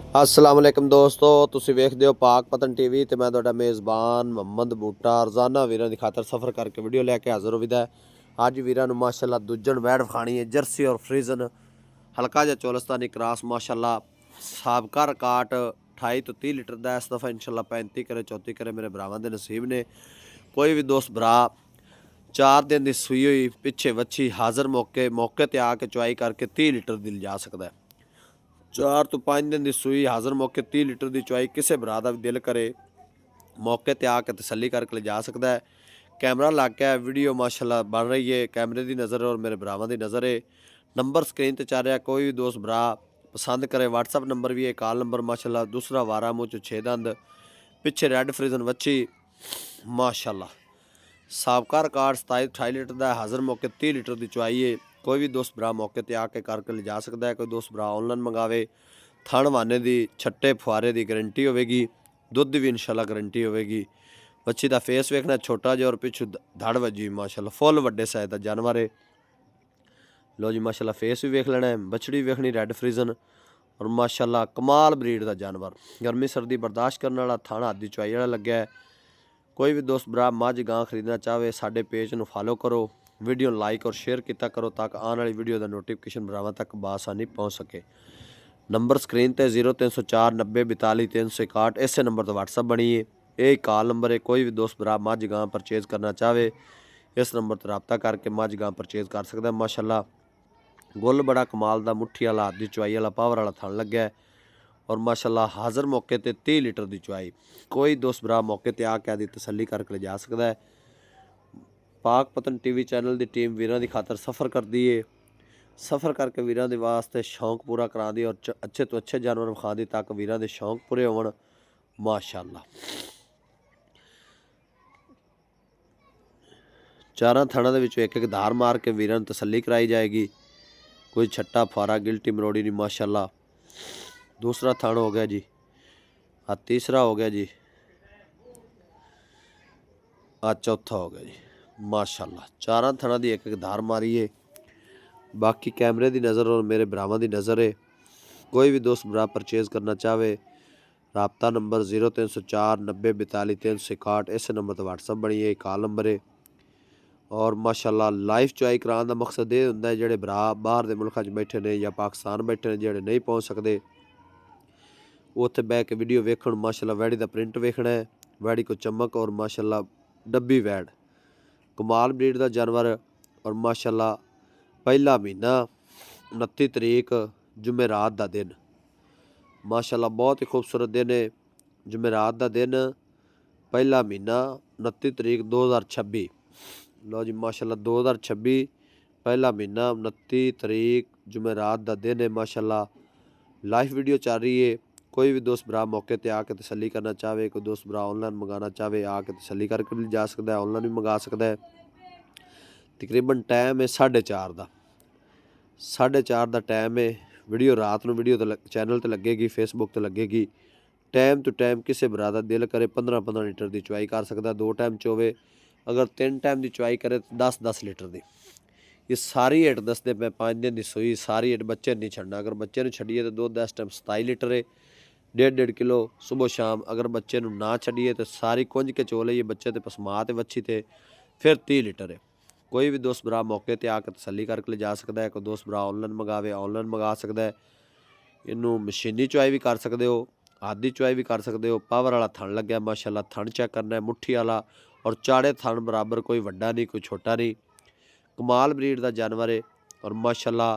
अस्सलाम वालेकुम दोस्तों, तुसीं वेखदे हो पाक पतन टीवी ते मैं तुहाडा मेज़बान मुहम्मद बूटा रोज़ाना वीरां दी खातर सफ़र करके वीडियो लैके हाज़र होविदा है। अज वीरां नूं माशाअल्लाह दुज्जण वैड़ विखाणी है, जर्सी और फ्रीजन हल्का जिहा चोलस्तानी क्रॉस माशाअल्लाह साबका रिकार्ड 28 तो 30 लीटर दा इस दफ़ा इंशाअल्लाह 35 करे 34 करे मेरे भरावां दे नसीब ने। कोई भी दोस्त भरा 4 दिन दी सूई होई पिछे वच्छी हाज़र मौके ते आके चुआई करके 30 लीटर दी लिजा सकदा है। 4 ਤੋਂ 5 दिन की सूई हाज़र मौके 30 लीटर की चुआई किसी भरा का भी दिल करे मौके पर आके तसली करके ले जा सकता है। कैमरा लग गया, वीडियो माशाल्लाह बन रही है, कैमरे की नज़र और मेरे भरावां की नज़र है। नंबर स्क्रीन पर चल रहा, कोई भी दोस्त भरा पसंद करे व्हाट्सअप नंबर भी है, कॉल नंबर माशाल्लाह दूसरा वारा मुँह चो 6 दंद पिछे रैड फ्रीजन वच्छी माशाल्लाह साबका रिकार्ड 27-28 लीटर का हाज़र मौके 30 लीटर की चुआई है। कोई भी दोस्त भरा मौके पर आके करके ले जा सकता है। कोई दोस्त भरा ऑनलाइन मंगावे थण वाने की छट्टे फुआरे की गारंटी होगी, दुध भी इंशाल्लाह गारंटी होगी। बच्ची का फेस वेखना छोटा जिहा और पिछू धड़ वजी माशाल्लाह फुल वड्डे साइज का जानवर है। लो जी माशाल्लाह फेस भी वेख लेना है, बछड़ी भी वेखनी रैड फ्रीजन और माशाल्लाह कमाल ब्रीड का जानवर, गर्मी सर्दी बर्दाश्त करने वाला, थण हाथ की चुआई वाला लग्या है। कोई भी दोस्त भरा मझ गां खरीदना चाहे साडे पेज नूं फॉलो करो, वीडियो लाइक और शेयर किया करो ताकि आने वाली वीडियो का नोटिफिकेशन भरावां तक बआसानी पहुँच सके। नंबर स्क्रीन पर 0304 90 42 361 इस नंबर तो व्हाट्सअप बनी है, यही कॉल नंबर है। कोई भी दोस्त भरा मझ गां परचेज करना चाहे इस नंबर पर रबता करके मझ गां परचेज कर सकता है। माशाल्लाह गुल बड़ा कमाल का, मुट्ठी वाला हाथ की चुआई वाला पावर वाला थण लग्या है और माशाल्लाह हाज़र मौके पर 30 लीटर की चुआई। कोई दोस्त भरा मौके पर आके आदि तसली करके ले जा सकता है। पाक पतन टीवी चैनल की टीम वीरां की खातर सफ़र करती है, सफ़र करके वीरां दे वास्ते शौक पूरा करा दी और अच्छे तो अच्छे जानवर विखा दी ताकि वीरां दे शौक पूरे होवन माशाल्लाह। चारां थणा दे विचों एक एक धार मार के वीरां नूं तसली कराई जाएगी। कोई छट्टा फारा गिल्टी मरोड़ी नहीं माशाल्लाह। दूसरा थण हो गया जी, आ तीसरा हो गया जी, आ चौथा हो गया जी माशाल्लाह। चारां थणा दी एक एक धार मारी है, बाकी कैमरे की नज़र और मेरे भरावां की नज़र है। कोई भी दोस्त भरा परचेज़ करना चाहे रबता नंबर 0304 90 42 361 इस नंबर तो व्हाट्सअप बनी है, कॉल नंबर है। और माशाल्लाह लाइव चुआई कराने का मकसद ये होंदा है जिहड़े भरा बाहर के मुल्कों में बैठे ने या पाकिस्तान बैठे ने जिहड़े नहीं पहुँच सकते उत्थे बह के वीडियो वेखण। माशाल्लाह वैड़ी का प्रिंट वेखना है, वैड़ी को चमक और माशाल्लाह डब्बी वैड़ कमाल ब्रीड का जानवर और माशाल्लाह पहला महीना 29 तरीक जुमेरात का दिन माशाल्लाह बहुत ही खूबसूरत दिन है। जुमेरात का दिन पहला महीना 29 तरीक 2026। लो जी माशाल्लाह 2026 पहला महीना 29 तरीक जुमेरात का दिन है माशाल्लाह। लाइव वीडियो चल रही है। कोई भी दोस्त भरा मौके पर आके तसली करना चाहे, कोई दोस्त भरा ऑनलाइन मंगाना चाहे आके तसली करके भी जा सकता है, ऑनलाइन भी मंगा सकता है। तकरीबन टाइम है 4:30 का, 4:30 का टाइम है। वीडियो रात में वीडियो तो चैनल तो लगेगी, फेसबुक तो लगेगी। टाइम टू टाइम किसी भरा का दिल करे 15-15 लीटर की चुआई कर सकता, 2 टाइम चोवे, अगर 3 टाइम की चुआई करे तो 10-10 लीटर की। ये सारी हेठ दसते पे 5 दिन की सूई सारी हेठ बच्चे नहीं छड़ना, अगर बच्चे ने छड़िए तो दुध इस टाइम 27 लीटर है, 1.5 किलो सुबह शाम। अगर बच्चे ना छड़िए तो सारी कुंज के चो लीए बच्चे तो पसमा तो वच्छी थे फिर 30 लीटर है। कोई भी दोस्त भरा मौके पर आके तसली करके ले जा सकता है। कोई दोस्त भरा ऑनलाइन मंगावे ऑनलाइन मंगा सकता है। इनू मशीनी चुआई भी कर सकते हो, हाथ की चुआई भी कर सकते हो। पावर वाला थण लग्या माशाल्लाह, थण चेक करना है मुट्ठी वाला और चाड़े थण बराबर, कोई वड्डा नहीं कोई छोटा नहीं, कमाल ब्रीड का जानवर है। और माशाल्लाह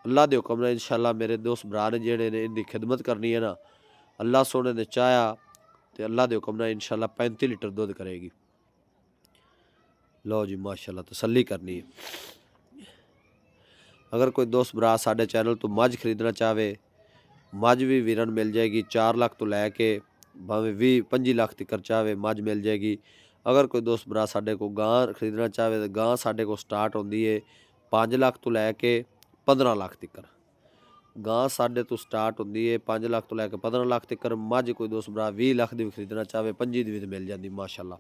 अल्लाह के हुक्म ने इंशाल्लाह मेरे दोस्त भरा ने जेड़े ने इनकी खिदमत करनी है ना, अल्लाह सोने ने चाहा तो अल्लाह के हुक्म ने इंशाल्लाह 35 लीटर दुध करेगी। लो जी माशाल्लाह तसल्ली करनी है। अगर कोई दोस्त भरा साडे चैनल तो मझ खरीदना चाहे, मझ भी वीरन मिल जाएगी 4 लाख तो लैके भावें 20-25 लाख तक चाहे मझ मिल जाएगी। अगर कोई दोस्त भरा साडे को गां खरीदना चाहे तो गां साडे को स्टार्ट होंदी है 5 लाख तो लैके 15 लाख तक। गां साडे तो स्टार्ट होंदी है 5 लाख तो लैके 15 लाख तक। मझ कोई दोस्त भरा 20 लाख की भी खरीदना चाहे 25 की भी मिल जाती माशाल्लाह।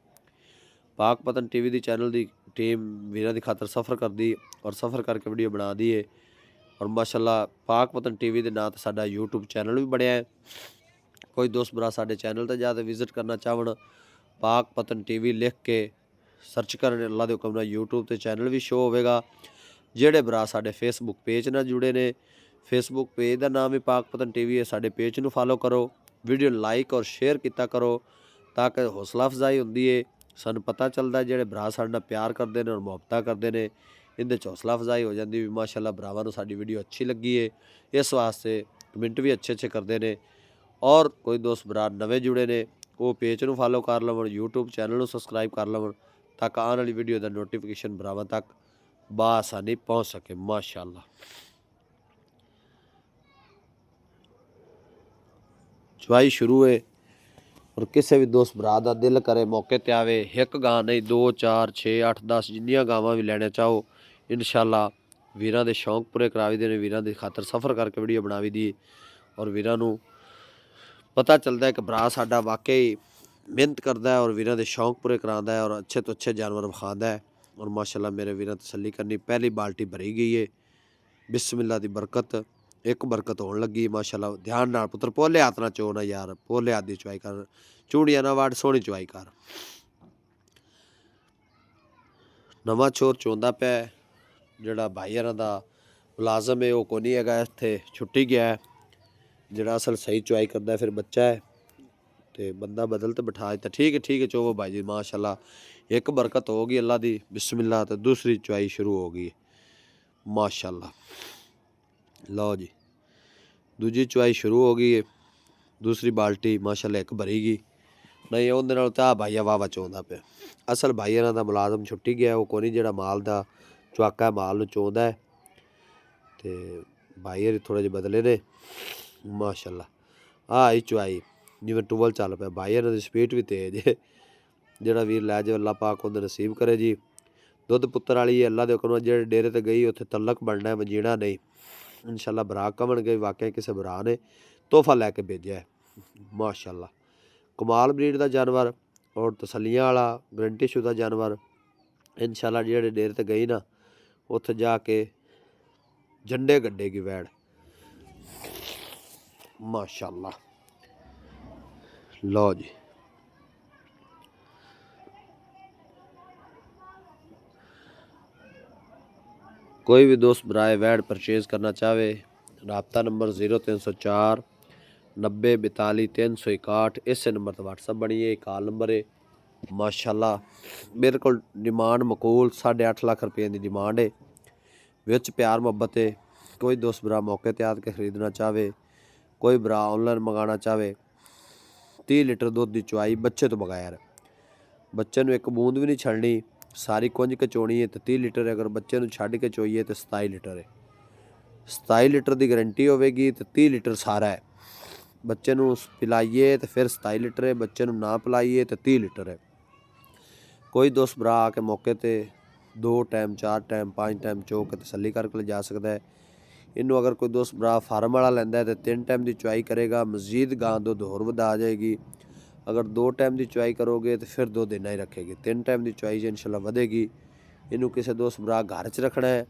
पाक पतन टीवी की चैनल की टीम वीरां की खातर सफ़र करती और सफ़र करके वीडियो बना दी है। ਔਰ ਮਾਸ਼ਾਅੱਲਾ ਪਾਕ ਪਤਨ ਟੀਵੀ ਦੇ ਨਾਂ ਤੇ ਸਾਡਾ YouTube ਚੈਨਲ ਵੀ ਬਣਿਆ ਹੈ। ਕੋਈ ਦੋਸਤ ਭਰਾ ਸਾਡੇ ਚੈਨਲ ਤੇ ਜਾ ਕੇ ਵਿਜ਼ਿਟ ਕਰਨਾ ਚਾਹਣ, ਪਾਕ ਪਤਨ ਟੀਵੀ ਲਿਖ ਕੇ ਸਰਚ ਕਰਨ, ਅੱਲਾ ਦੇ ਹੁਕਮ ਨਾਲ YouTube ਤੇ ਚੈਨਲ ਵੀ ਸ਼ੋ ਹੋਵੇਗਾ। ਜਿਹੜੇ ਭਰਾ ਸਾਡੇ ਫੇਸਬੁੱਕ ਪੇਜ ਨਾਲ ਜੁੜੇ ਨੇ, ਫੇਸਬੁੱਕ ਪੇਜ ਦਾ ਨਾਮ ਵੀ ਪਾਕ ਪਤਨ ਟੀਵੀ ਹੈ, ਸਾਡੇ ਪੇਜ ਨੂੰ ਫਾਲੋ ਕਰੋ, ਵੀਡੀਓ ਲਾਈਕ ਔਰ ਸ਼ੇਅਰ ਕੀਤਾ ਕਰੋ ਤਾਂ ਕਿ ਹੌਸਲਾ ਅਫਜ਼ਾਈ ਹੁੰਦੀ ਹੈ। ਸਾਨੂੰ ਪਤਾ ਚੱਲਦਾ ਜਿਹੜੇ ਭਰਾ ਸਾਡੇ ਨਾਲ ਪਿਆਰ ਕਰਦੇ ਨੇ ਔਰ ਮੁਹੱਬਤਾਂ ਕਰਦੇ ਨੇ, ਇਹਦੇ 'ਚ ਹੌਸਲਾ ਅਫਜ਼ਾਈ ਹੋ ਜਾਂਦੀ ਵੀ ਮਾਸ਼ਾਅੱਲਾ ਭਰਾਵਾਂ ਨੂੰ ਸਾਡੀ ਵੀਡੀਓ ਅੱਛੀ ਲੱਗੀ ਹੈ। ਇਸ ਵਾਸਤੇ ਕਮੈਂਟ ਵੀ ਅੱਛੇ ਕਰਦੇ ਨੇ। ਔਰ ਕੋਈ ਦੋਸਤ ਭਰਾ ਨਵੇਂ ਜੁੜੇ ਨੇ, ਉਹ ਪੇਜ ਨੂੰ ਫਾਲੋ ਕਰ ਲਵਣ, YouTube ਚੈਨਲ ਨੂੰ ਸਬਸਕ੍ਰਾਈਬ ਕਰ ਲਵਣ ਤਾਂ ਕਿ ਆਉਣ ਵਾਲੀ ਵੀਡੀਓ ਦਾ ਨੋਟੀਫਿਕੇਸ਼ਨ ਭਰਾਵਾਂ ਤੱਕ ਬਾਸਾਨੀ ਪਹੁੰਚ ਸਕੇ। ਮਾਸ਼ਾਅੱਲਾ ਚਵਾਈ ਸ਼ੁਰੂ ਹੈ। ਔਰ ਕਿਸੇ ਵੀ ਦੋਸਤ ਭਰਾ ਦਾ ਦਿਲ ਕਰੇ ਮੌਕੇ ਤੇ ਆਵੇ, ਇੱਕ ਗਾਂ ਨਹੀਂ 2 4 6 8 10 ਜਿੰਨੀਆਂ ਗਾਵਾਂ ਵੀ ਲੈਣਾ ਚਾਹੋ, ਇਨਸ਼ਾਅੱਲਾ ਵੀਰਾਂ ਦੇ ਸ਼ੌਂਕ ਪੂਰੇ ਕਰਾਵੀ ਦੇ ਨੇ। ਵੀਰਾਂ ਦੀ ਖਾਤਰ ਸਫ਼ਰ ਕਰਕੇ ਵੀਡੀਓ ਬਣਾਵੀ ਦੀ ਔਰ ਵੀਰਾਂ ਨੂੰ ਪਤਾ ਚੱਲਦਾ ਕਿ ਭਰਾ ਸਾਡਾ ਵਾਕਈ ਮਿਹਨਤ ਕਰਦਾ ਹੈ ਔਰ ਵੀਰਾਂ ਦੇ ਸ਼ੌਂਕ ਪੂਰੇ ਕਰਾਉਂਦਾ ਹੈ ਔਰ ਅੱਛੇ ਤੋਂ ਅੱਛੇ ਜਾਨਵਰ ਵਿਖਾਉਂਦਾ ਹੈ। ਔਰ ਮਾਸ਼ਾਅੱਲਾ ਮੇਰੇ ਵੀਰਾਂ ਤਸੱਲੀ ਕਰਨੀ, ਪਹਿਲੀ ਬਾਲਟੀ ਭਰੀ ਗਈ ਹੈ। ਬਿਸਮਿल्लाह ਦੀ ਬਰਕਤ, ਇੱਕ ਬਰਕਤ ਹੋਣ ਲੱਗੀ ਮਾਸ਼ਾਅੱਲਾ। ਧਿਆਨ ਨਾਲ ਪੁੱਤਰ, ਪੋਲੇ ਹੱਥ ਨਾਲ ਚੋ ਨਾ ਯਾਰ, ਪੋਲੇ ਹੱਥ ਦੀ ਚਵਾਈ ਕਰ, ਚੂੜੀਆਂ ਨਾ ਵਾੜ, ਸੋਹਣੀ ਚਵਾਈ ਕਰ। ਨਵਾਂ ਚੋਰ ਚੋਂਦਾ ਪਿਆ, ਜਿਹੜਾ ਭਾਈ ਹਰਾਂ ਦਾ ਮੁਲਾਜ਼ਮ ਹੈ ਉਹ ਕੋਈ ਨਹੀਂ ਹੈਗਾ ਇੱਥੇ, ਛੁੱਟੀ ਗਿਆ। ਜਿਹੜਾ ਅਸਲ ਸਹੀ ਚਵਾਈ ਕਰਦਾ ਫਿਰ ਬੱਚਾ ਹੈ ਤੇ ਬੰਦਾ ਬਦਲ ਤੇ ਬਿਠਾ ਦਿੱਤਾ। ਠੀਕ ਹੈ ਚੋਵੋ ਭਾਈ ਜੀ ਮਾਸ਼ਾਅੱਲਾ। ਇੱਕ ਬਰਕਤ ਹੋ ਗਈ ਅੱਲਾ ਦੀ, ਬਿਸਮਿल्लाह ਤੇ ਦੂਸਰੀ ਚਵਾਈ ਸ਼ੁਰੂ ਹੋ ਗਈ ਮਾਸ਼ਾਅੱਲਾ। ਲਓ ਜੀ ਦੂਜੀ ਚਵਾਈ ਸ਼ੁਰੂ ਹੋ ਗਈ ਹੈ। ਦੂਸਰੀ ਬਾਲਟੀ ਮਾਸ਼ਾਅੱਲਾ ਇੱਕ ਭਰੀ ਗਈ। ਨਹੀਂ ਉਹਦੇ ਨਾਲ ਤਾਂ ਭਾਈਆ ਵਾਵਾ ਚੋਂਦਾ ਪਿਆ। ਅਸਲ ਭਾਈ ਇਹਨਾਂ ਦਾ ਮੁਲਾਜ਼ਮ ਛੁੱਟੀ ਗਿਆ, ਉਹ ਕੋਈ ਨਹੀਂ ਜਿਹੜਾ ਮਾਲ ਦਾ ਚੁਆਕਾ ਮਾਲ ਨੂੰ ਚੋਂਦਾ ਹੈ ਤੇ ਭਾਈ ਹਰੀ ਥੋੜ੍ਹੇ ਜਿਹੇ ਬਦਲੇ ਨੇ ਮਾਸ਼ਾਅੱਲਾ। ਆਹ ਚਵਾਈ ਜਿਵੇਂ ਟੂਬਲ ਚੱਲ ਪਿਆ। ਭਾਈ ਇਹਨਾਂ ਦੀ ਸਪੀਡ ਵੀ ਤੇਜ਼ ਹੈ। ਜਿਹੜਾ ਵੀਰ ਲੈ ਜਾਵੇ ਅੱਲਾ ਪਾਕ ਉਹਦੇ ਨਸੀਬ ਕਰੇ ਜੀ। ਦੁੱਧ ਪੁੱਤਰ ਵਾਲੀ ਅੱਲਾ ਦੇ ਹੁਕਮ ਨਾਲ ਜਿਹੜੇ ਡੇਰੇ ਤੇ ਗਈ ਉੱਥੇ ਤਲਕ ਬਣਨਾ, ਵਜੀਣਾ ਨਹੀਂ। ਇਨਸ਼ਾਅੱਲਾ ਭਰਾ ਕਵਣਗੇ ਵਾਕਿਆ ਕਿਸੇ ਭਰਾ ਨੇ ਤੋਹਫਾ ਲੈ ਕੇ ਭੇਜਿਆ ਮਾਸ਼ਾਅੱਲਾ। ਕਮਾਲ ਬਰੀਡ ਦਾ ਜਾਨਵਰ ਔਰ ਤਸੱਲੀਆਂ ਵਾਲਾ ਗਰੰਟੀ ਸ਼ੁਦਾ ਜਾਨਵਰ। ਇਨਸ਼ਾਅੱਲਾ ਜਿਹੜੇ ਡੇਰੇ ਤੇ ਗਈ ਨਾ ਉੱਥੇ ਜਾ ਕੇ ਝੰਡੇ ਗੱਡੇਗੀ ਵੈੜ ਮਾਸ਼ਾਅੱਲਾ। ਲਓ ਜੀ कोई भी दोस्त बराए वैड परचेज़ करना चाहे, रबता नंबर 0304 90 42 361, इस नंबर पर व्हाट्सअप बनी है, कॉल नंबर है माशाअल्लाह। मेरे को डिमांड मकूल 8.5 लाख रुपये की डिमांड है, विच प्यार मुहब्बत है। कोई दोस्त भरा मौके ते आके खरीदना चाहे, कोई भरा ऑनलाइन मंगाना चाहे। 30 लीटर दुध की चुआई बच्चे तो बगैर, बच्चे नूं एक बूंद भी नहीं छड़नी, सारी कुंज के चोनी है तो 30 लीटर है। अगर बच्चे नूं छड्ड के चोईए तो 27 लीटर है। 27 लीटर की गारंटी होगी तो 30 लीटर सारा है। बच्चे नूं पिलाइए तो फिर 27 लीटर है, बच्चे नूं ना पिलाइए तो 30 लीटर है। कोई दोस्त भरा आके मौके ते 2 टाइम 4 टाइम 5 टाइम चो के तसली करके ले जा सकता है। इनू अगर कोई दोस्त भरा फार्म वाला लैंदा है तो 3 टाइम की चुआई करेगा, मजीद गां दुध होर वधा जाएगी। अगर 2 टाइम की चुआई करोगे तो फिर 2 दिन ही रखेगी। 3 टाइम की चुआई इंशाल्लाह वधेगी। इनू किसी दोस्त भरा घर च रखना है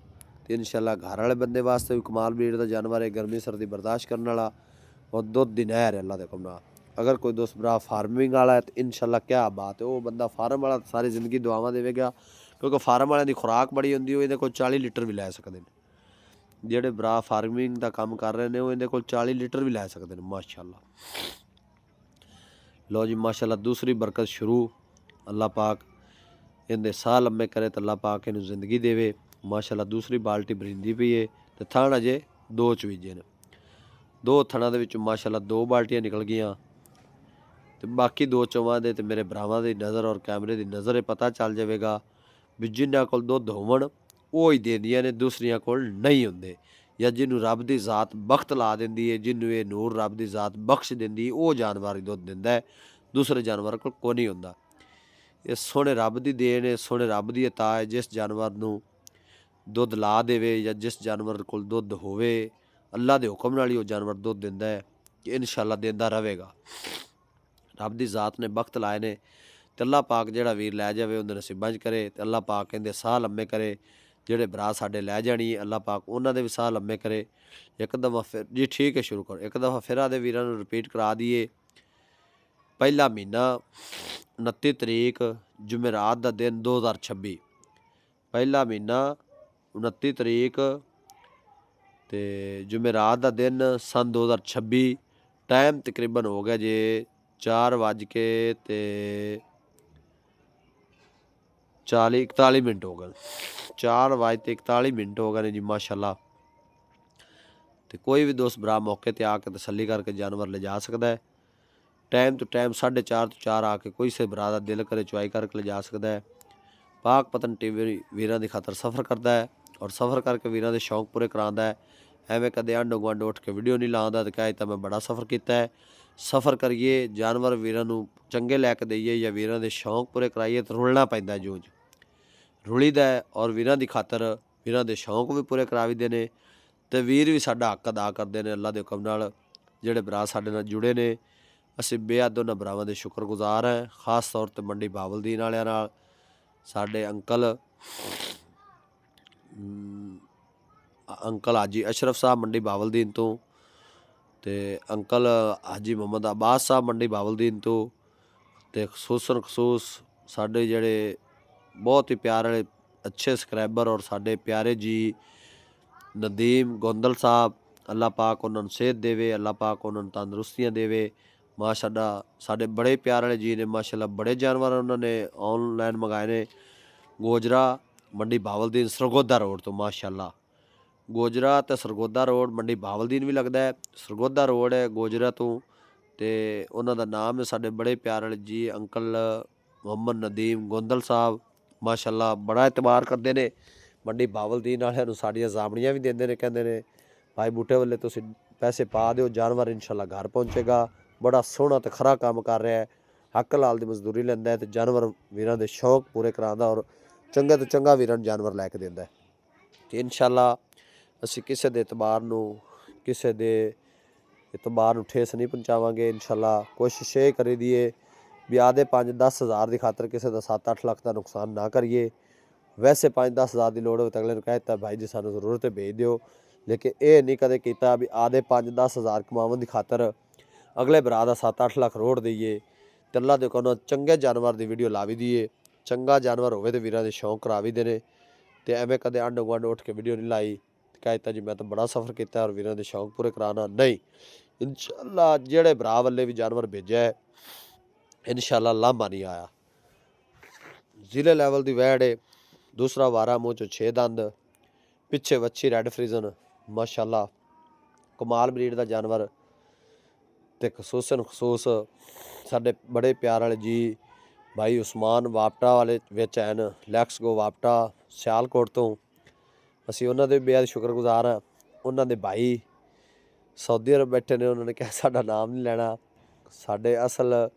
तो इंशाल्लाह घर वाले बंदे वास्ते भी कमाल ब्रीड का जानवर है, गर्मी सर्दी बर्दाश्त करने वाला और दुध दी नहर है अल्लाह दे हुक्म नाल। अगर कोई दोस्त भरा फार्मिंग वाला है तो इंशाल्लाह क्या बात है, वो बंदा फार्म वाला सारी जिंदगी दुआवां देवेगा, क्योंकि फार्म वाले की खुराक बड़ी होंदी है। इहदे कोल 40 लीटर भी लै सकते हैं। ਜਿਹੜੇ ਭਰਾ ਫਾਰਮਿੰਗ ਦਾ ਕੰਮ ਕਰ ਰਹੇ ਨੇ ਉਹ ਇਹਦੇ ਕੋਲ 40 ਲੀਟਰ ਵੀ ਲੈ ਸਕਦੇ ਨੇ ਮਾਸ਼ਾਅੱਲਾ। ਲਓ ਜੀ ਮਾਸ਼ਾਅੱਲਾ ਦੂਸਰੀ ਬਰਕਤ ਸ਼ੁਰੂ। ਅੱਲਾ ਪਾਕ ਇਹਦੇ ਸਾਹ ਲੰਮੇ ਕਰੇ ਤਾਂ ਅੱਲਾ ਪਾਕ ਇਹਨੂੰ ਜ਼ਿੰਦਗੀ ਦੇਵੇ ਮਾਸ਼ਾਅੱਲਾ। ਦੂਸਰੀ ਬਾਲਟੀ ਭਰਿੰਦੀ ਪਈ ਹੈ ਤੇ ਥਣ ਅਜੇ 2 ਚਵੀਜੇ ਨੇ। 2 ਥਣਾਂ ਦੇ ਵਿੱਚ ਮਾਸ਼ਾਅੱਲਾ 2 ਬਾਲਟੀਆਂ ਨਿਕਲ ਗਈਆਂ ਤੇ ਬਾਕੀ 2 ਚੋਵਾਂ ਦੇ ਤੇ ਮੇਰੇ ਭਰਾਵਾਂ ਦੀ ਨਜ਼ਰ ਔਰ ਕੈਮਰੇ ਦੀ ਨਜ਼ਰ ਇਹ ਪਤਾ ਚੱਲ ਜਾਵੇਗਾ ਵੀ ਜਿਨ੍ਹਾਂ ਕੋਲ ਦੁੱਧ ਹੋਵਣ ਉਹ ਹੀ ਦਿੰਦੀਆਂ ਨੇ, ਦੂਸਰੀਆਂ ਕੋਲ ਨਹੀਂ ਹੁੰਦੇ। ਜਾਂ ਜਿਹਨੂੰ ਰੱਬ ਦੀ ਜ਼ਾਤ ਬਖਤ ਲਾ ਦਿੰਦੀ ਹੈ, ਜਿਹਨੂੰ ਇਹ ਨੂਰ ਰੱਬ ਦੀ ਜ਼ਾਤ ਬਖਸ਼ ਦਿੰਦੀ, ਉਹ ਜਾਨਵਰ ਹੀ ਦੁੱਧ ਦਿੰਦਾ ਹੈ, ਦੂਸਰੇ ਜਾਨਵਰ ਕੋਲ ਕੋਈ ਨਹੀਂ ਹੁੰਦਾ। ਇਹ ਸੋਹਣੇ ਰੱਬ ਦੀ ਦੇਣ ਹੈ, ਸੋਹਣੇ ਰੱਬ ਦੀ ਅਤਾ ਹੈ। ਜਿਸ ਜਾਨਵਰ ਨੂੰ ਦੁੱਧ ਲਾ ਦੇਵੇ ਜਾਂ ਜਿਸ ਜਾਨਵਰ ਕੋਲ ਦੁੱਧ ਹੋਵੇ, ਅੱਲਾ ਦੇ ਹੁਕਮ ਨਾਲ ਹੀ ਉਹ ਜਾਨਵਰ ਦੁੱਧ ਦਿੰਦਾ ਹੈ ਕਿ ਇਨਸ਼ਾਅੱਲਾ ਦਿੰਦਾ ਰਹੇਗਾ। ਰੱਬ ਦੀ ਜ਼ਾਤ ਨੇ ਬਖਤ ਲਾਏ ਨੇ ਤੇ ਅੱਲਾ ਪਾਕ ਜਿਹੜਾ ਵੀਰ ਲੈ ਜਾਵੇ ਉਹਦੇ ਨਸੀਬਾਂ 'ਚ ਕਰੇ ਤੇ ਅੱਲਾ ਪਾਕ ਕਹਿੰਦੇ ਸਾਹ ਲੰਮੇ ਕਰੇ ਜਿਹੜੇ ਭਰਾ ਸਾਡੇ ਲੈ ਜਾਣੀ ਅੱਲਾਹ ਪਾਕ ਉਹਨਾਂ ਦੇ ਵੀ ਸਾਹ ਲੰਮੇ ਕਰੇ। ਇੱਕ ਦਫਾ ਫਿਰ ਜੀ ਠੀਕ ਹੈ, ਸ਼ੁਰੂ ਕਰੋ। ਇੱਕ ਦਫਾ ਫਿਰ ਆਦੇ ਵੀਰਾਂ ਨੂੰ ਰਿਪੀਟ ਕਰਾ ਦਈਏ। ਪਹਿਲਾ ਮਹੀਨਾ 29 ਤਰੀਕ ਜੁਮੇਰਾਤ ਦਾ ਦਿਨ 2026। ਪਹਿਲਾ ਮਹੀਨਾ 29 ਤਰੀਕ ਤੇ ਜੁਮੇਰਾਤ ਦਾ ਦਿਨ ਸਨ 2026। ਟਾਈਮ ਤਕਰੀਬਨ ਹੋ ਗਿਆ ਜੇ 4:41 ਮਿੰਟ ਹੋ ਗਏ। 4:41 ਮਿੰਟ ਹੋ ਗਏ ਨੇ ਜੀ ਮਾਸ਼ਾਅੱਲਾ। ਤੇ ਕੋਈ ਵੀ ਦੋਸਤ ਭਰਾ ਮੌਕੇ ਤੇ ਆ ਕੇ ਤਸੱਲੀ ਕਰਕੇ ਜਾਨਵਰ ਲਿਜਾ ਸਕਦਾ ਹੈ। ਟਾਈਮ ਤੋਂ ਟਾਈਮ 4:30 ਤੋਂ 4 ਆ ਕੇ ਕੋਈ ਸੇ ਭਰਾ ਦਾ ਦਿਲ ਕਰੇ ਚੁਆਈ ਕਰਕੇ ਲਿਜਾ ਸਕਦਾ ਹੈ। ਪਾਕ ਪਤਨ ਟੀਵੀ ਵੀਰਾਂ ਦੀ ਖਾਤਰ ਸਫ਼ਰ ਕਰਦਾ ਹੈ ਔਰ ਸਫ਼ਰ ਕਰਕੇ ਵੀਰਾਂ ਦੇ ਸ਼ੌਂਕ ਪੂਰੇ ਕਰਾਉਂਦਾ ਹੈ। ਐਵੇਂ ਕਦੇ ਆਂਢੋ ਗੁਆਂਢ ਉੱਠ ਕੇ ਵੀਡੀਓ ਨਹੀਂ ਲਾਉਂਦਾ ਤੇ ਕਹੇ ਤਾਂ ਮੈਂ ਬੜਾ ਸਫ਼ਰ ਕੀਤਾ ਹੈ। ਸਫ਼ਰ ਕਰੀਏ, ਜਾਨਵਰ ਵੀਰਾਂ ਨੂੰ ਚੰਗੇ ਲੈ ਕੇ ਦਈਏ ਜਾਂ ਵੀਰਾਂ ਦੇ ਸ਼ੌਂਕ ਪੂਰੇ ਕਰਾਈਏ ਤਾਂ ਰੁਲਣਾ ਪੈਂਦਾ ਜੂਝ ਰੁਲੀਦਾ ਹੈ। ਔਰ ਵੀਰਾਂ ਦੀ ਖਾਤਰ ਵੀਰਾਂ ਦੇ ਸ਼ੌਂਕ ਵੀ ਪੂਰੇ ਕਰਾਵੀਦੇ ਨੇ ਤੇ ਵੀਰ ਵੀ ਸਾਡਾ ਹੱਕ ਅਦਾ ਕਰਦੇ ਨੇ ਅੱਲਾ ਦੇ ਹੁਕਮ ਨਾਲ। ਜਿਹੜੇ ਭਰਾ ਸਾਡੇ ਨਾਲ ਜੁੜੇ ਨੇ, ਅਸੀਂ ਬੇਹੱਦ ਉਹਨਾਂ ਭਰਾਵਾਂ ਦੇ ਸ਼ੁਕਰਗੁਜ਼ਾਰ ਹਾਂ। ਖਾਸ ਤੌਰ 'ਤੇ ਮੰਡੀ ਬਾਵਲਦੀਨ ਵਾਲਿਆਂ ਨਾਲ ਸਾਡੇ ਅੰਕਲ ਹਾਜੀ ਅਸ਼ਰਫ ਸਾਹਿਬ ਮੰਡੀ ਬਾਵਲਦੀਨ ਤੋਂ ਤੇ ਅੰਕਲ ਹਾਜੀ ਮੁਹੰਮਦ ਅਬਾਸ ਸਾਹਿਬ ਮੰਡੀ ਬਾਵਲਦੀਨ ਤੋਂ ਤੇ ਖਸੂਸ ਸਾਡੇ ਜਿਹੜੇ ਬਹੁਤ ਹੀ ਪਿਆਰੇ ਵਾਲੇ ਅੱਛੇ ਸਬਸਕ੍ਰਾਈਬਰ ਔਰ ਸਾਡੇ ਪਿਆਰੇ ਜੀ ਨਦੀਮ ਗੋਂਦਲ ਸਾਹਿਬ, ਅੱਲਾਹ ਪਾਕ ਉਹਨਾਂ ਨੂੰ ਸਿਹਤ ਦੇਵੇ, ਅੱਲਾਹ ਪਾਕ ਉਹਨਾਂ ਨੂੰ ਤੰਦਰੁਸਤੀਆਂ ਦੇਵੇ। ਮਾਸ਼ਾਅੱਲਾ ਸਾਡੇ ਬੜੇ ਪਿਆਰ ਵਾਲੇ ਜੀ ਨੇ ਮਾਸ਼ਾਅੱਲਾ। ਬੜੇ ਜਾਨਵਰ ਉਹਨਾਂ ਨੇ ਔਨਲਾਈਨ ਮੰਗਾਏ ਨੇ। ਗੋਜਰਾ ਮੰਡੀ ਬਾਵਲਦੀਨ ਸਰਗੋਦਾ ਰੋਡ ਤੋਂ ਮਾਸ਼ਾਅੱਲਾ। ਗੋਜਰਾ ਅਤੇ ਸਰਗੋਦਾ ਰੋਡ ਮੰਡੀ ਬਾਵਲਦੀਨ ਵੀ ਲੱਗਦਾ ਹੈ। ਸਰਗੋਦਾ ਰੋਡ ਹੈ ਗੋਜਰਾ ਤੋਂ ਤੇ ਉਹਨਾਂ ਦਾ ਨਾਮ ਹੈ ਸਾਡੇ ਬੜੇ ਪਿਆਰ ਵਾਲੇ ਜੀ ਅੰਕਲ ਮੁਹੰਮਦ ਨਦੀਮ ਗੋਂਦਲ ਸਾਹਿਬ। ਮਾਸ਼ਾਅੱਲਾ ਬੜਾ ਇਤਬਾਰ ਕਰਦੇ ਨੇ ਮੰਡੀ ਬਾਵਲਦੀਨ ਵਾਲਿਆਂ ਨੂੰ। ਸਾਡੀਆਂ ਜ਼ਾਮਣੀਆਂ ਵੀ ਦਿੰਦੇ ਨੇ, ਕਹਿੰਦੇ ਨੇ ਭਾਈ ਬੂਟੇ ਵੱਲੇ ਤੁਸੀਂ ਪੈਸੇ ਪਾ ਦਿਓ, ਜਾਨਵਰ ਇਨਸ਼ਾਅੱਲਾ ਘਰ ਪਹੁੰਚੇਗਾ। ਬੜਾ ਸੋਹਣਾ ਤੇ ਖਰਾ ਕੰਮ ਕਰ ਰਿਹਾ ਹੈ। ਹੱਕ ਲਾਲ ਦੀ ਮਜ਼ਦੂਰੀ ਲੈਂਦਾ ਹੈ ਤੇ ਜਾਨਵਰ ਵੀਰਾਂ ਦੇ ਸ਼ੌਕ ਪੂਰੇ ਕਰਾਉਂਦਾ ਔਰ ਚੰਗੇ ਤੋਂ ਚੰਗਾ ਵੀਰਾਂ ਨੂੰ ਜਾਨਵਰ ਲੈ ਕੇ ਦਿੰਦਾ ਤੇ ਇਨਸ਼ਾਅੱਲਾ ਅਸੀਂ ਕਿਸੇ ਦੇ ਇਤਬਾਰ ਨੂੰ ਠੇਸ ਨਹੀਂ ਪਹੁੰਚਾਵਾਂਗੇ। ਇਨਸ਼ਾਅੱਲਾ ਕੋਸ਼ਿਸ਼ ਇਹ ਕਰੀ ਦੀਏ ਵੀ ਆਦੇ 5-10 ਹਜ਼ਾਰ ਦੀ ਖਾਤਰ ਕਿਸੇ ਦਾ 7-8 ਲੱਖ ਦਾ ਨੁਕਸਾਨ ਨਾ ਕਰੀਏ। ਵੈਸੇ 5-10 ਹਜ਼ਾਰ ਦੀ ਲੋੜ ਹੋਵੇ ਤਾਂ ਅਗਲੇ ਨੂੰ ਕਹਿ ਦਿੱਤਾ ਭਾਈ ਜੀ ਸਾਨੂੰ ਜ਼ਰੂਰਤ ਹੈ ਭੇਜ ਦਿਓ, ਲੇਕਿਨ ਇਹ ਨਹੀਂ ਕਦੇ ਕੀਤਾ ਵੀ ਆਦੇ 5-10 ਹਜ਼ਾਰ ਕਮਾਉਣ ਦੀ ਖਾਤਰ ਅਗਲੇ ਭਰਾ ਦਾ 7-8 ਲੱਖ ਰੋੜ ਦਈਏ। ਤੇ ਅੱਲਾ ਦੇ ਕੋਲੋਂ ਚੰਗੇ ਜਾਨਵਰ ਦੀ ਵੀਡੀਓ ਲਾ ਵੀ ਦਈਏ। ਚੰਗਾ ਜਾਨਵਰ ਹੋਵੇ ਤੇ ਵੀਰਾਂ ਦੇ ਸ਼ੌਂਕ ਕਰਾ ਵੀ ਦੇ ਨੇ। ਤੇ ਐਵੇਂ ਕਦੇ ਆਂਢੋ ਗੁਆਂਢ ਉੱਠ ਕੇ ਵੀਡੀਓ ਨਹੀਂ ਲਾਈ ਕਹਿਤਾ ਜੀ ਮੈਂ ਤਾਂ ਬੜਾ ਸਫ਼ਰ ਕੀਤਾ ਔਰ ਵੀਰਾਂ ਦੇ ਸ਼ੌਂਕ ਪੂਰੇ ਕਰਾਉਣਾ ਨਹੀਂ। ਇਨਸ਼ਾਅੱਲਾ ਜਿਹੜੇ ਭਰਾ ਵੱਲੇ ਵੀ ਜਾਨਵਰ ਭੇਜਿਆ ਹੈ ਇਨਸ਼ਾਅੱਲਾ ਲਾਂਭਾ ਨਹੀਂ ਆਇਆ। ਜ਼ਿਲ੍ਹੇ ਲੈਵਲ ਦੀ ਵੈੜ ਹੈ, ਦੂਸਰਾ ਵਾਰਾ ਮੂੰਹ 'ਚੋਂ 6 ਦੰਦ, ਪਿੱਛੇ ਵੱਛੀ ਰੈੱਡ ਫਰੀਜ਼ਨ ਮਾਸ਼ਾਅੱਲਾ ਕਮਾਲ ਬਰੀਡ ਦਾ ਜਾਨਵਰ। ਤੇ ਖਸੂਸ ਸਾਡੇ ਬੜੇ ਪਿਆਰ ਵਾਲੇ ਜੀ ਭਾਈ ਉਸਮਾਨ ਵਾਪਟਾ ਵਾਲੇ ਵਿੱਚ ਹਨ, ਲੈਕਸ ਗੋ ਵਾਪਟਾ ਸਿਆਲਕੋਟ ਤੋਂ। ਅਸੀਂ ਉਹਨਾਂ ਦੇ ਬੇਹੱਦ ਸ਼ੁਕਰਗੁਜ਼ਾਰ ਹਾਂ। ਉਹਨਾਂ ਦੇ ਭਾਈ ਸਾਊਦੀ ਅਰਬ ਬੈਠੇ ਨੇ, ਉਹਨਾਂ ਨੇ ਕਿਹਾ ਸਾਡਾ ਨਾਮ ਨਹੀਂ ਲੈਣਾ। ਸਾਡੇ ਅਸਲ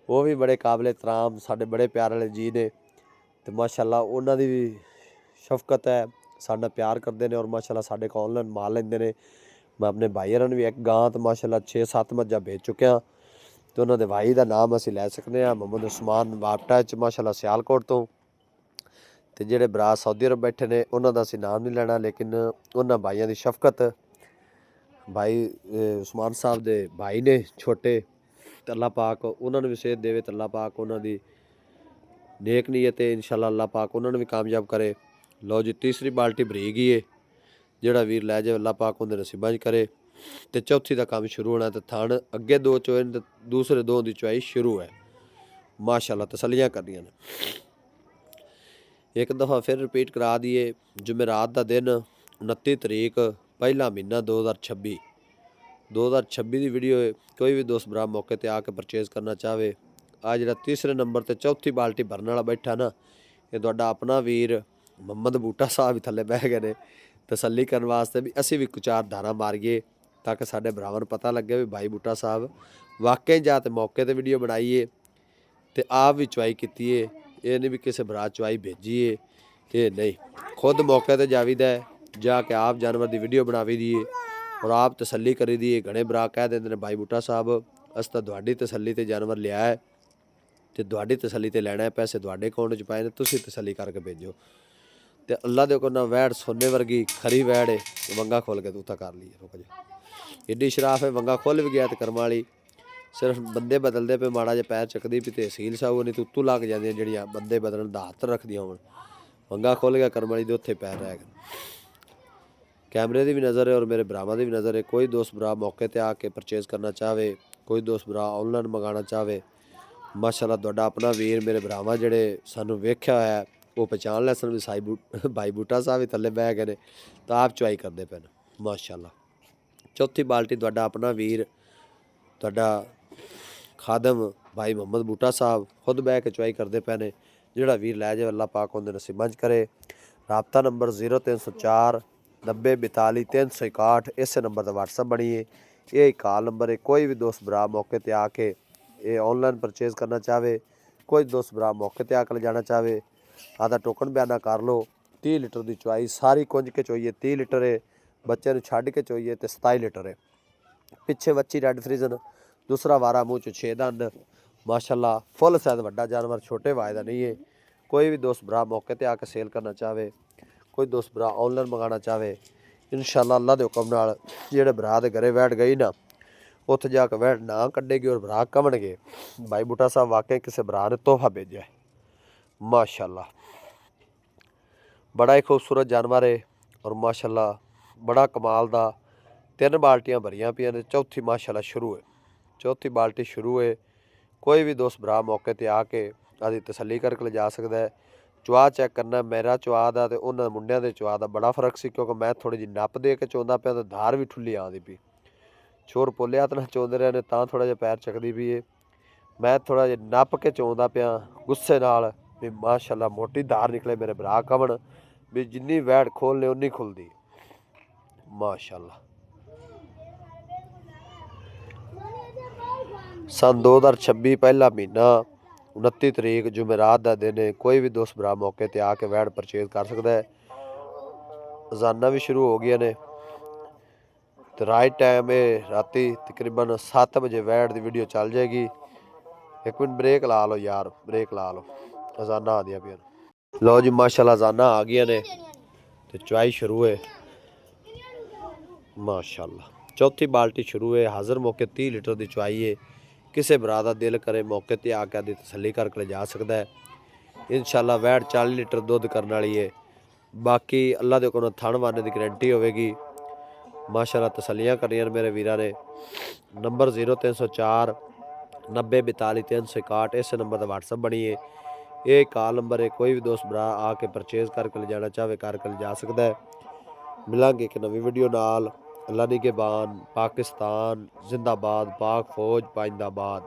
ਉਹ ਵੀ ਬੜੇ ਕਾਬਲੇ ਇਤਰਾਮ ਸਾਡੇ ਬੜੇ ਪਿਆਰ ਵਾਲੇ ਜੀ ਨੇ ਤੇ ਮਾਸ਼ਾਅੱਲਾ ਉਹਨਾਂ ਦੀ ਵੀ ਸ਼ਫਕਤ ਹੈ, ਸਾਡਾ ਪਿਆਰ ਕਰਦੇ ਨੇ ਔਰ ਮਾਸ਼ਾਅੱਲਾ ਸਾਡੇ ਕੋਲ ਔਨਲਾਈਨ ਮਾਲ ਲੈਂਦੇ ਨੇ। ਮੈਂ ਆਪਣੇ ਭਾਈ ਹੋਰਾਂ ਨੂੰ ਵੀ ਇੱਕ ਗਾਂ ਤੇ ਮਾਸ਼ਾਅੱਲਾ 6-7 ਮੱਝਾਂ ਵੇਚ ਚੁੱਕਿਆ ਤੇ ਉਹਨਾਂ ਦੇ ਭਾਈ ਦਾ ਨਾਮ ਅਸੀਂ ਲੈ ਸਕਦੇ ਹਾਂ ਮੁਹੰਮਦ ਉਸਮਾਨ ਵਾਪਟਾ 'ਚ ਮਾਸ਼ਾਅੱਲਾ ਸਿਆਲਕੋਟ ਤੋਂ। ਤੇ ਜਿਹੜੇ ਭਰਾ ਸਾਊਦੀ ਅਰਬ ਬੈਠੇ ਨੇ ਉਹਨਾਂ ਦਾ ਅਸੀਂ ਨਾਮ ਨਹੀਂ ਲੈਣਾ, ਲੇਕਿਨ ਉਹਨਾਂ ਭਾਈਆਂ ਦੀ ਸ਼ਫਕਤ ਭਾਈ ਉਸਮਾਨ ਸਾਹਿਬ ਦੇ ਭਾਈ ਨੇ ਛੋਟੇ ਤੇ ਅੱਲਾਹ ਪਾਕ ਉਹਨਾਂ ਨੂੰ ਵੀ ਸਿਹਤ ਦੇਵੇ ਤੇ ਅੱਲਾਹ ਪਾਕ ਉਹਨਾਂ ਦੀ ਨੇਕ ਨੀਅਤ ਹੈ ਇਨਸ਼ਾਅੱਲਾ ਅੱਲਾਹ ਪਾਕ ਉਹਨਾਂ ਨੂੰ ਵੀ ਕਾਮਯਾਬ ਕਰੇ। ਲਓ ਜੀ ਤੀਸਰੀ ਬਾਲਟੀ ਭਰੀ ਗਈ ਹੈ, ਜਿਹੜਾ ਵੀਰ ਲੈ ਜਾਵੇ ਅੱਲਾਹ ਪਾਕ ਉਹਦੇ ਨਸੀਬਾਂ 'ਚ ਕਰੇ। ਤੇ ਚੌਥੀ ਦਾ ਕੰਮ ਸ਼ੁਰੂ ਹੋਣਾ ਤੇ ਥਣ ਅੱਗੇ 2 ਚੋਏ ਤੇ ਦੂਸਰੇ 2 ਦੀ ਚੁਆਈ ਸ਼ੁਰੂ ਹੈ। ਮਾਸ਼ਾਅੱਲਾ ਤਸੱਲੀਆਂ ਕਰਨੀਆਂ ਨੇ। ਇੱਕ ਦਫਾ ਫਿਰ ਰਿਪੀਟ ਕਰਾ ਦਈਏ। ਜੁਮੇਰਾਤ ਦਾ ਦਿਨ 29 ਤਰੀਕ ਪਹਿਲਾ ਮਹੀਨਾ 2026 ਦੀ ਵੀਡੀਓ ਹੈ। ਕੋਈ ਵੀ ਦੋਸਤ ਭਰਾ ਮੌਕੇ ਤੇ ਆ ਕੇ ਪਰਚੇਜ਼ ਕਰਨਾ ਚਾਹਵੇ, ਆ ਜਿਹੜਾ ਤੀਸਰੇ ਨੰਬਰ ਤੇ ਚੌਥੀ ਬਾਲਟੀ ਭਰਨ ਵਾਲਾ ਬੈਠਾ ਨਾ, ਇਹ ਤੁਹਾਡਾ ਆਪਣਾ ਵੀਰ ਮੁਹੰਮਦ ਬੂਟਾ ਸਾਹਿਬ ਵੀ ਥੱਲੇ ਬਹਿ ਗਏ ਨੇ ਤਸੱਲੀ ਕਰਨ ਵਾਸਤੇ ਵੀ ਅਸੀਂ ਵੀ ਕੁਝ 4 ਧਾਰਾਂ ਮਾਰੀਏ ਤਾਂ ਕਿ ਸਾਡੇ ਭਰਾਵਾਂ ਨੂੰ ਪਤਾ ਲੱਗੇ ਵੀ ਭਾਈ ਬੂਟਾ ਸਾਹਿਬ ਵਾਕਈ ਜਾਂ ਤੇ ਮੌਕੇ ਤੇ ਵੀਡੀਓ ਬਣਾਈਏ ਤੇ ਆਪ ਵੀ ਚੁਆਈ ਕੀਤੀ ਏ। ਇਹ ਨਹੀਂ ਵੀ ਕਿਸੇ ਭਰਾ ਚੁਆਈ ਭੇਜੀਏ, ਇਹ ਨਹੀਂ, ਖੁਦ ਮੌਕੇ ਤੇ ਜਾਵੀਦਾ ਜਾ ਕੇ ਆਪ ਜਾਨਵਰ ਦੀ ਵੀਡੀਓ ਬਣਾਵੀ ਦੀਏ ਔਰ ਆਪ ਤਸੱਲੀ ਕਰੀ ਦੀਏ। ਘਣੇ ਭਰਾ ਕਹਿ ਦਿੰਦੇ ਨੇ ਭਾਈ ਬੂਟਾ ਸਾਹਿਬ ਅਸੀਂ ਤਾਂ ਤੁਹਾਡੀ ਤਸੱਲੀ ਤੇ ਜਾਨਵਰ ਲਿਆ ਹੈ ਤੇ ਤੁਹਾਡੀ ਤਸੱਲੀ ਤੇ ਲੈਣਾ ਹੈ, ਪੈਸੇ ਤੁਹਾਡੇ ਅਕਾਊਂਟ 'ਚ ਪਾਏ ਨੇ, ਤੁਸੀਂ ਤਸੱਲੀ ਕਰਕੇ ਭੇਜੋ। ਤੇ ਅੱਲਾ ਦੇ ਹੁਕਮ ਨਾਲ ਵੈੜ ਸੋਨੇ ਵਰਗੀ ਖਰੀ ਵੈੜ ਏ। ਵੰਗਾ ਖੋਲ ਕੇ ਤੂੰ ਤਾਂ ਕਰ ਲਈ ਰੁਕ ਜਾ। ਏਡੀ ਸ਼ਰਾਫ ਹੈ ਵੰਗਾ ਖੁੱਲ ਵੀ ਗਿਆ ਤੇ ਕਰਮ ਵਾਲੀ ਸਿਰਫ ਬੰਦੇ ਬਦਲਦੇ ਪਏ ਮਾੜਾ ਜਿਹਾ ਪੈਰ ਚੱਕਦੀ ਵੀ ਤਹਿਸੀਲ ਸਾਹੂ ਨਹੀਂ ਤੂੰ ਲੱਗ ਜਾਂਦੀਆਂ ਜਿਹੜੀਆਂ ਬੰਦੇ ਬਦਲਣ ਦਾ ਹੱਥ ਰੱਖਦੀਆਂ ਹੋਣ। ਵੰਗਾ ਖੁੱਲ ਗਿਆ ਕਰਮ ਵਾਲੀ ਦੇ ਉੱਥੇ ਪੈਰ ਰਹਿ ਗਏ। कैमरे की भी नज़र है और मेरे भरावां की भी नज़र है। कोई दोस्त भरा मौके पर आके परचेज़ करना चाहे, कोई दोस्त भरा ऑनलाइन मंगाना चाहे, माशाअल्लाह तुहाडा अपना वीर मेरे भरावां जिहड़े सानू वेख्या होया वो पहचान लै सन भी भाई बूटा साहब भी थल्ले बह गए ने तो आप चुआई करते पे माशाअल्लाह। चौथी बाल्टी तुहाडा अपना वीर तुहाडा खादम भाई मुहम्मद बूटा साहब खुद बह के चुआई करते पे ने। जिहड़ा वीर लै जाए अल्लाह पाक उहदे नसीबां च करे। राबता नंबर 0304 90 42 361 इस नंबर का व्हाट्सअप बनिए। ये कॉल नंबर है। कोई भी दोस्त भरा मौके पर आके ये ऑनलाइन परचेज़ करना चाहे, कोई दोस्त भरा मौके पर आकर ले जाना चाहे, आधा टोकन बयाना कर लो। 30 लीटर की चुआई सारी कुंज के चोइए 30 लीटर है, बच्चे छड्ड के चोइए तो 27 लीटर है। पिछे बच्ची रेड फ्रीजन, दूसरा वारा मूँह चो 6 दंद माशाअल्लाह फुल सैद वड्डा जानवर छोटे वाए का नहीं है। कोई भी दोस्त भरा मौके पर आके सेल करना चाहे, कोई दोस्त भरा ऑनलाइन मंगाना चाहे, इंशाअल्लाह अल्लाह के हुक्म नाल जिहड़े भरा दे घरे वैठ गई ना उत्थे जाके वैठ ना कड्डेगी और भरा कवणगे भाई बूटा साहब वाकई किसी भरा ने तोहफा भेजा है माशाअल्लाह। बड़ा ही खूबसूरत जानवर है और माशाअल्लाह बड़ा कमाल दा। 3 बाल्टियां भरियां पियां ने, चौथी माशाअल्लाह शुरू है। चौथी बाल्टी शुरू है। कोई भी दोस्त भरा मौके पर आके आदि तसल्ली करके ले जा सकता है। चुआ चैक करना मेरा चुआ का तो उन्होंने मुंडिया के चुआ का बड़ा फर्क सी क्योंकि मैं थोड़ी जी नप दे के चौंदा पाया तो धार भी ठुली आती पी। छोर पोले हथ ना चौंदे रहे ने तां थोड़ा जिहा पैर चकदी पई है। मैं थोड़ा जिहा नप के चौंदा पाया गुस्से नाल भी माशाअल्लाह मोटी धार निकले मेरे भरा कवन भी जिन्नी वैड़ खोलने उन्नी खुलदी माशाअल्लाह। सन 2026 पहला महीना 29 तरीक जुमेरात का दिन है। कोई भी दोस्त भरा मौके पर आके वैड़ परचेज कर सकता है। अजाना भी शुरू हो गई ने तो राइट टाइम है राती तकरीबन 7 बजे वैड़ की वीडियो चल जाएगी। एक मिनट ब्रेक ला लो यार, ब्रेक ला लो, अजाना आ दिया पिया। लो जी माशाअल्लाह अजाना आ गई ने तो चुआई शुरू है माशाअल्लाह। चौथी बाल्टी शुरू है। हाज़र मौके 30 लीटर की चुआई है। किसी भरा का दिल करे मौके पर आके आदि तसल्ली करके ले जा सकता है। इंशाअल्लाह वैड़ 40 लीटर दुध करने वाली है। बाकी अल्लाह के हुक्म थण वाने की गारंटी होगी माशाअल्लाह। तसल्लियां करनियां मेरे वीरां ने। नंबर 0304 90 42 361 इस नंबर का व्हाट्सअप बनिए। ये कॉल नंबर है। कोई भी दोस्त भरा आके परचेज़ करके ले जाना चाहे करके ले जा सकता है। मिलांगे एक नवी वीडियो नाल। अल्लाह निगहबान। पाकिस्तान जिंदाबाद। पाक फौज पाइंदाबाद।